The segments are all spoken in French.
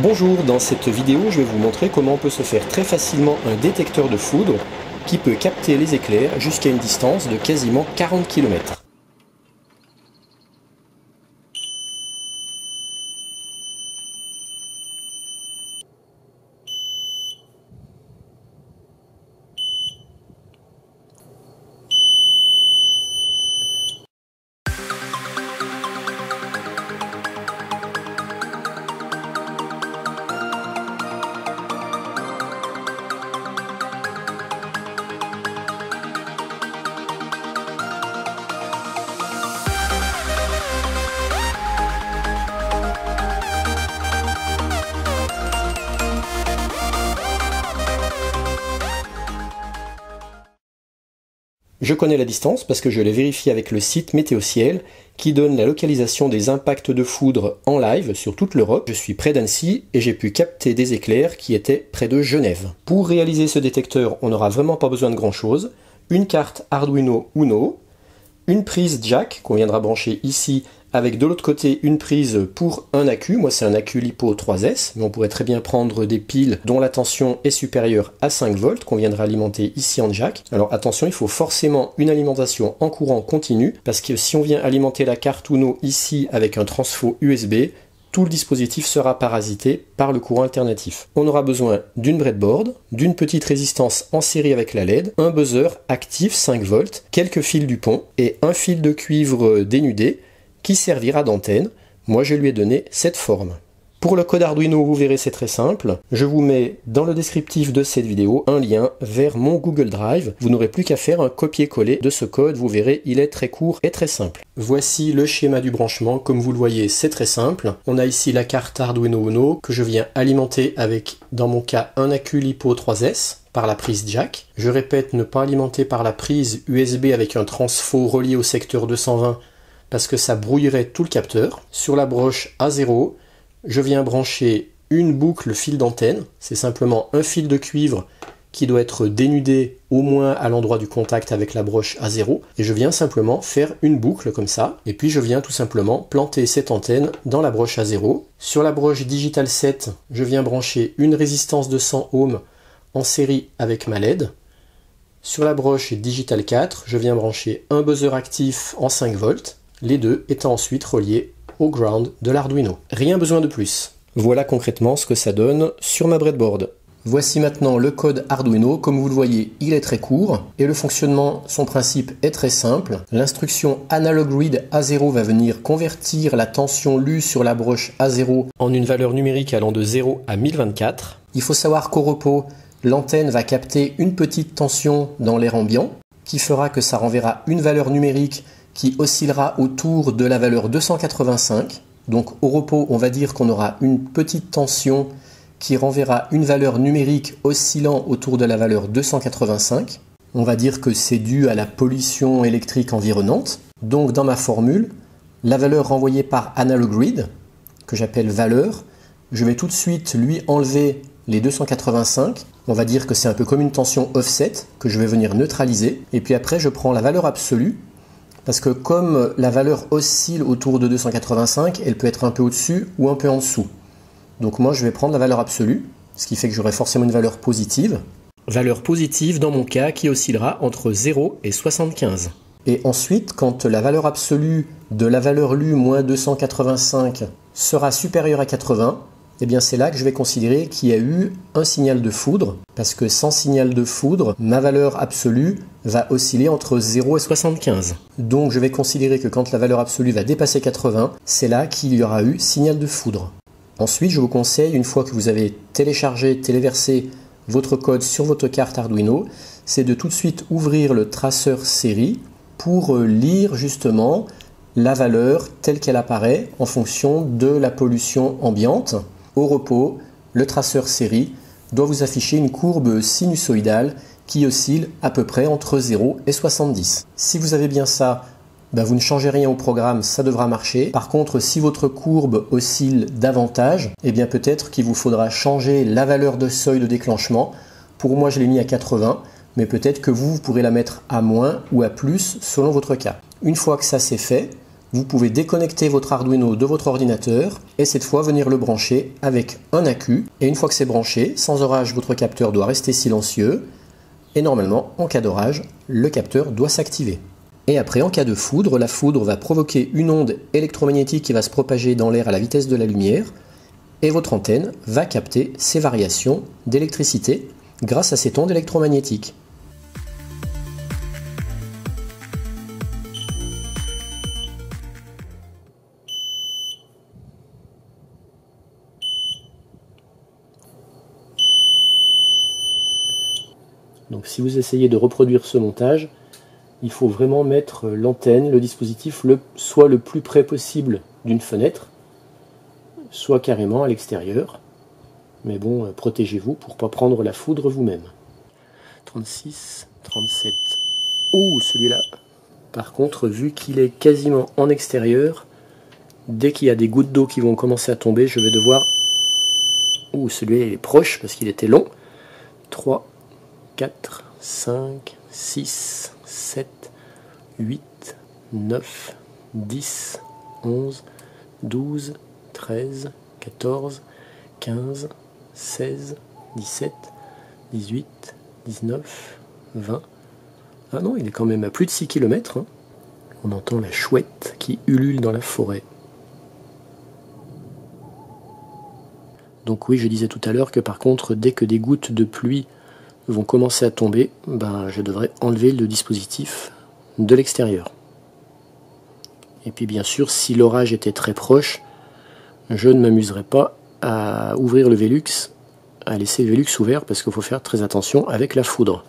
Bonjour, dans cette vidéo je vais vous montrer comment on peut se faire très facilement un détecteur de foudre qui peut capter les éclairs jusqu'à une distance de quasiment 40 km. Je connais la distance parce que je l'ai vérifié avec le site Météo Ciel qui donne la localisation des impacts de foudre en live sur toute l'Europe. Je suis près d'Annecy et j'ai pu capter des éclairs qui étaient près de Genève. Pour réaliser ce détecteur, on n'aura vraiment pas besoin de grand chose. Une carte Arduino Uno, une prise jack qu'on viendra brancher ici avec de l'autre côté une prise pour un accu. Moi c'est un accu LiPo 3S, mais on pourrait très bien prendre des piles dont la tension est supérieure à 5 volts qu'on viendra alimenter ici en jack. Alors attention, il faut forcément une alimentation en courant continu parce que si on vient alimenter la carte Uno ici avec un transfo USB, tout le dispositif sera parasité par le courant alternatif. On aura besoin d'une breadboard, d'une petite résistance en série avec la LED, un buzzer actif 5 volts, quelques fils du pont et un fil de cuivre dénudé qui servira d'antenne. Moi je lui ai donné cette forme. Pour le code Arduino, vous verrez c'est très simple. Je vous mets dans le descriptif de cette vidéo un lien vers mon Google Drive. Vous n'aurez plus qu'à faire un copier-coller de ce code, vous verrez il est très court et très simple. Voici le schéma du branchement, comme vous le voyez c'est très simple. On a ici la carte Arduino Uno que je viens alimenter avec, dans mon cas, un accu LiPo 3S par la prise jack. Je répète, ne pas alimenter par la prise USB avec un transfo relié au secteur 220 parce que ça brouillerait tout le capteur. Sur la broche A0, je viens brancher une boucle fil d'antenne. C'est simplement un fil de cuivre qui doit être dénudé au moins à l'endroit du contact avec la broche A0. Et je viens simplement faire une boucle comme ça. Et puis je viens tout simplement planter cette antenne dans la broche A0. Sur la broche Digital 7, je viens brancher une résistance de 100 ohms en série avec ma LED. Sur la broche Digital 4, je viens brancher un buzzer actif en 5 volts. Les deux étant ensuite reliés au ground de l'Arduino. Rien besoin de plus. Voilà concrètement ce que ça donne sur ma breadboard. Voici maintenant le code Arduino. Comme vous le voyez, il est très court et le fonctionnement, son principe est très simple. L'instruction Analog Read A0 va venir convertir la tension lue sur la broche A0 en une valeur numérique allant de 0 à 1024. Il faut savoir qu'au repos, l'antenne va capter une petite tension dans l'air ambiant qui fera que ça renverra une valeur numérique qui oscillera autour de la valeur 285. Donc au repos, on va dire qu'on aura une petite tension qui renverra une valeur numérique oscillant autour de la valeur 285. On va dire que c'est dû à la pollution électrique environnante. Donc dans ma formule, la valeur renvoyée par Analog Read, que j'appelle valeur, je vais tout de suite lui enlever les 285. On va dire que c'est un peu comme une tension offset que je vais venir neutraliser. Et puis après, je prends la valeur absolue. Parce que comme la valeur oscille autour de 285, elle peut être un peu au-dessus ou un peu en dessous. Donc moi je vais prendre la valeur absolue, ce qui fait que j'aurai forcément une valeur positive. Valeur positive dans mon cas qui oscillera entre 0 et 75. Et ensuite, quand la valeur absolue de la valeur lue moins 285 sera supérieure à 80, eh bien c'est là que je vais considérer qu'il y a eu un signal de foudre, parce que sans signal de foudre, ma valeur absolue va osciller entre 0 et 75. Donc je vais considérer que quand la valeur absolue va dépasser 80, c'est là qu'il y aura eu signal de foudre. Ensuite, je vous conseille, une fois que vous avez téléchargé, téléversé votre code sur votre carte Arduino, c'est de tout de suite ouvrir le traceur série pour lire justement la valeur telle qu'elle apparaît en fonction de la pollution ambiante. Au repos, le traceur série doit vous afficher une courbe sinusoïdale qui oscille à peu près entre 0 et 70. Si vous avez bien ça, vous ne changez rien au programme, ça devra marcher. Par contre, si votre courbe oscille davantage, peut-être qu'il vous faudra changer la valeur de seuil de déclenchement. Pour moi, je l'ai mis à 80, mais peut-être que vous pourrez la mettre à moins ou à plus selon votre cas. Une fois que ça c'est fait, Vous pouvez déconnecter votre Arduino de votre ordinateur et cette fois venir le brancher avec un accu. Et une fois que c'est branché, sans orage, votre capteur doit rester silencieux. Et normalement, en cas d'orage, le capteur doit s'activer. Et après, en cas de foudre, la foudre va provoquer une onde électromagnétique qui va se propager dans l'air à la vitesse de la lumière. Et votre antenne va capter ces variations d'électricité grâce à cette onde électromagnétique. Donc si vous essayez de reproduire ce montage, il faut vraiment mettre l'antenne, le dispositif, soit le plus près possible d'une fenêtre, soit carrément à l'extérieur. Mais bon, protégez-vous pour ne pas prendre la foudre vous-même. 36, 37. Oh, celui-là. Par contre, vu qu'il est quasiment en extérieur, dès qu'il y a des gouttes d'eau qui vont commencer à tomber, je vais devoir... Oh, celui-là il est proche parce qu'il était long. 3, 4, 5, 6, 7, 8, 9, 10, 11, 12, 13, 14, 15, 16, 17, 18, 19, 20. Ah non, il est quand même à plus de 6 km. Hein. On entend la chouette qui ulule dans la forêt. Donc oui, je disais tout à l'heure que par contre, dès que des gouttes de pluie vont commencer à tomber, je devrais enlever le dispositif de l'extérieur. Et puis bien sûr, si l'orage était très proche, je ne m'amuserais pas à ouvrir le Velux, à laisser le Velux ouvert, parce qu'il faut faire très attention avec la foudre.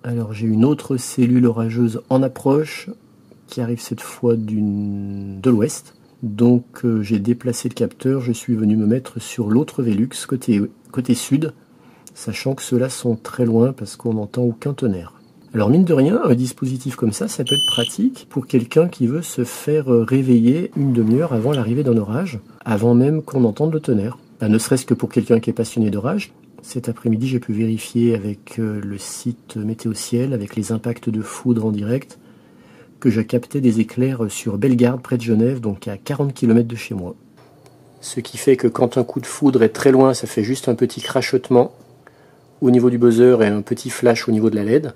Alors j'ai une autre cellule orageuse en approche, qui arrive cette fois de l'ouest. Donc j'ai déplacé le capteur, je suis venu me mettre sur l'autre Velux, côté sud, sachant que ceux-là sont très loin parce qu'on n'entend aucun tonnerre. Alors mine de rien, un dispositif comme ça peut être pratique pour quelqu'un qui veut se faire réveiller une demi-heure avant l'arrivée d'un orage, avant même qu'on entende le tonnerre. Ne serait-ce que pour quelqu'un qui est passionné d'orage. Cet après-midi, j'ai pu vérifier avec le site Météo Ciel, avec les impacts de foudre en direct, que je captais des éclairs sur Bellegarde, près de Genève, donc à 40 km de chez moi. Ce qui fait que quand un coup de foudre est très loin, ça fait juste un petit crachotement au niveau du buzzer et un petit flash au niveau de la LED.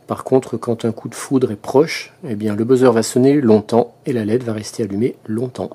Par contre, quand un coup de foudre est proche, eh bien, le buzzer va sonner longtemps et la LED va rester allumée longtemps.